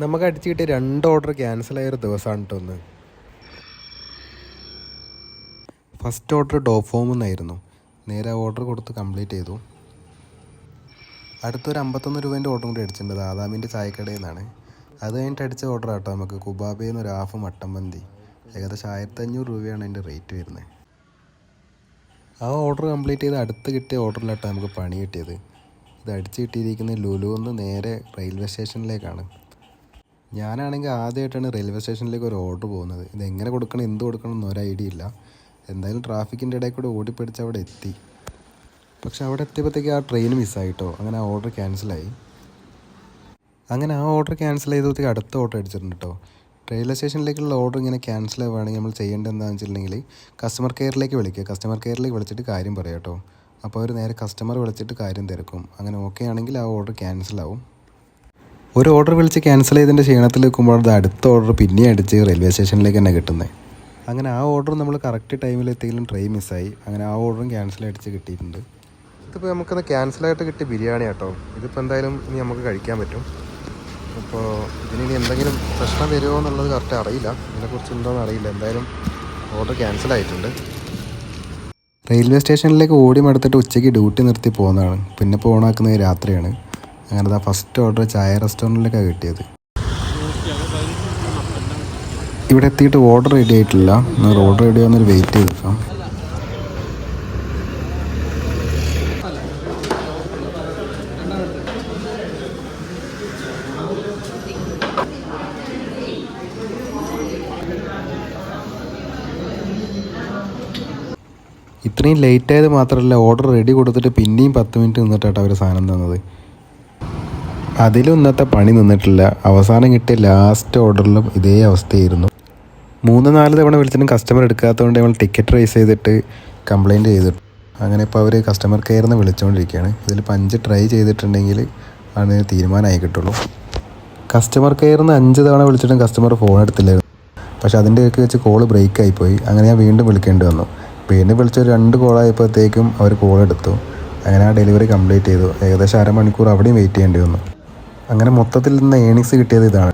നമുക്ക് അടിച്ച് കിട്ടിയ 2 ഓർഡർ ക്യാൻസലായൊരു ദിവസമാണ് കേട്ടോ ഒന്ന്. ഫസ്റ്റ് ഓർഡർ ഡോഫോമിൽ നിന്നായിരുന്നു. നേരെ ഓർഡർ കൊടുത്ത് കംപ്ലീറ്റ് ചെയ്തു. അടുത്തൊരു 51 രൂപേൻ്റെ ഓർഡർ കൂടി അടിച്ചിട്ടുണ്ട്, ആദാമിൻ്റെ ചായക്കടയിൽ നിന്നാണ്. അത് കഴിഞ്ഞിട്ട് അടിച്ച ഓർഡർ ആട്ടോ നമുക്ക് കുബാബയിൽ നിന്ന് ഒരു ഹാഫ് മട്ടൻ മന്തി. ഏകദേശം 1500 രൂപയാണ് അതിൻ്റെ റേറ്റ് വരുന്നത്. ആ ഓർഡർ കംപ്ലീറ്റ് ചെയ്ത് അടുത്ത് കിട്ടിയ ഓർഡറിലാട്ടോ നമുക്ക് പണി കിട്ടിയത്. ഇത് അടിച്ച് കിട്ടിയിരിക്കുന്നത് ലുലുവിൽ നേരെ റെയിൽവേ സ്റ്റേഷനിലേക്കാണ്. ഞാനാണെങ്കിൽ ആദ്യമായിട്ടാണ് റെയിൽവേ സ്റ്റേഷനിലേക്ക് ഒരു ഓർഡർ പോകുന്നത്. ഇതെങ്ങനെ കൊടുക്കണം, എന്ത് കൊടുക്കണം എന്നൊരു ഐഡിയ ഇല്ല. എന്തായാലും ട്രാഫിക്കിൻ്റെ ഇടയിൽ കൂടെ ഓടിപ്പിടിച്ച് അവിടെ എത്തി. പക്ഷെ അവിടെ എത്തിയപ്പോഴത്തേക്ക് ആ ട്രെയിൻ മിസ്സായിട്ടോ. അങ്ങനെ ആ ഓർഡർ ക്യാൻസലായി. അങ്ങനെ ആ ഓർഡർ ക്യാൻസൽ ചെയ്തപ്പോഴത്തേക്ക് അടുത്ത ഓർഡർ അടിച്ചിട്ടുണ്ട് കേട്ടോ. റെയിൽവേ സ്റ്റേഷനിലേക്കുള്ള ഓർഡർ ഇങ്ങനെ ക്യാൻസൽ ആവുകയാണെങ്കിൽ നമ്മൾ ചെയ്യേണ്ടത് എന്താണെന്ന് വെച്ചിട്ടുണ്ടെങ്കിൽ കസ്റ്റമർ കെയറിലേക്ക് വിളിക്കുക. കസ്റ്റമർ കെയറിലേക്ക് വിളിച്ചിട്ട് കാര്യം പറയാം കേട്ടോ. അപ്പോൾ അവർ നേരെ കസ്റ്റമർ വിളിച്ചിട്ട് കാര്യം തിരക്കും. അങ്ങനെ ഓക്കെ ആണെങ്കിൽ ആ ഓർഡർ ക്യാൻസലാവും. ഒരു ഓർഡർ വിളിച്ച് ക്യാൻസൽ ചെയ്തതിൻ്റെ ക്ഷീണത്തിൽ നിൽക്കുമ്പോൾ അത് അടുത്ത ഓർഡർ പിന്നെ അടിച്ച് റെയിൽവേ സ്റ്റേഷനിലേക്ക് തന്നെ കിട്ടുന്നത്. അങ്ങനെ ആ ഓർഡർ നമ്മൾ കറക്റ്റ് ടൈമിൽ എത്തിയെങ്കിലും ട്രെയിൻ മിസ്സായി. അങ്ങനെ ആ ഓർഡറും ക്യാൻസൽ അടിച്ച് കിട്ടിയിട്ടുണ്ട്. ഇതിപ്പോൾ നമുക്കത് ക്യാൻസലായിട്ട് കിട്ടിയ ബിരിയാണി കേട്ടോ. ഇതിപ്പോൾ എന്തായാലും ഇനി നമുക്ക് കഴിക്കാൻ പറ്റും. അപ്പോൾ ഇതിനി എന്തെങ്കിലും പ്രശ്നം വരുമോ എന്നുള്ളത് കറക്റ്റ് അറിയില്ല, ഇതിനെക്കുറിച്ച് ഉണ്ടോയെന്ന് അറിയില്ല. എന്തായാലും ഓർഡർ ക്യാൻസലായിട്ടുണ്ട്. റെയിൽവേ സ്റ്റേഷനിലേക്ക് ഓടി മടുത്തിട്ട് ഉച്ചയ്ക്ക് ഡ്യൂട്ടി നിർത്തി പോകുന്നതാണ്. പിന്നെ ഇപ്പോൾ ഓണാക്കുന്നത് രാത്രിയാണ്. അങ്ങനെ ഫസ്റ്റ് ഓർഡർ ചായ റെസ്റ്റോറൻറ്റിലേക്കാണ് കിട്ടിയത്. ഇവിടെ എത്തിയിട്ട് ഓർഡർ റെഡി ആയിട്ടില്ല. എന്നാൽ ഓർഡർ റെഡി ആവുന്നൊരു വെയിറ്റ് ചെയ്ത് നിൽക്കാം. ഇത്രയും ലേറ്റ് ആയത് മാത്രമല്ല, ഓർഡർ റെഡി കൊടുത്തിട്ട് പിന്നെയും 10 മിനിറ്റ് നിന്നിട്ടാണ് അവർ സാധനം തന്നത്. അതിലും ഇന്നത്തെ പണി നിന്നിട്ടില്ല. അവസാനം കിട്ടിയ ലാസ്റ്റ് ഓർഡറിലും ഇതേ അവസ്ഥയായിരുന്നു. 3-4 തവണ വിളിച്ചിട്ടും കസ്റ്റമർ എടുക്കാത്തതുകൊണ്ട് നമ്മൾ ടിക്കറ്റ് റൈസ് ചെയ്തിട്ട് കംപ്ലയിൻറ്റ് ചെയ്തിട്ടു. അങ്ങനെ ഇപ്പോൾ അവർ കസ്റ്റമർ കെയറിൽ നിന്ന് വിളിച്ചുകൊണ്ടിരിക്കുകയാണ്. ഇതിൽ 5 ട്രൈ ചെയ്തിട്ടുണ്ടെങ്കിൽ ആണ് തീരുമാനമായി കിട്ടുള്ളൂ. കസ്റ്റമർ കെയറിൽ നിന്ന് 5 തവണ വിളിച്ചിട്ടും കസ്റ്റമർ ഫോൺ എടുത്തില്ലായിരുന്നു. പക്ഷേ അതിൻ്റെ ഇടയ്ക്ക് വെച്ച് കോൾ ബ്രേക്ക് ആയിപ്പോയി. അങ്ങനെ ഞാൻ വീണ്ടും വിളിക്കേണ്ടി വന്നു. വീണ്ടും വിളിച്ചൊരു 2 കോളായപ്പോഴത്തേക്കും അവർ കോൾ എടുത്തു. അങ്ങനെ ആ ഡെലിവറി കംപ്ലീറ്റ് ചെയ്തു. ഏകദേശം അരമണിക്കൂർ അവിടെയും വെയിറ്റ് ചെയ്യേണ്ടി വന്നു. അങ്ങനെ മൊത്തത്തിൽ നിന്ന് ഏണിങ്സ് കിട്ടിയത് ഇതാണ്.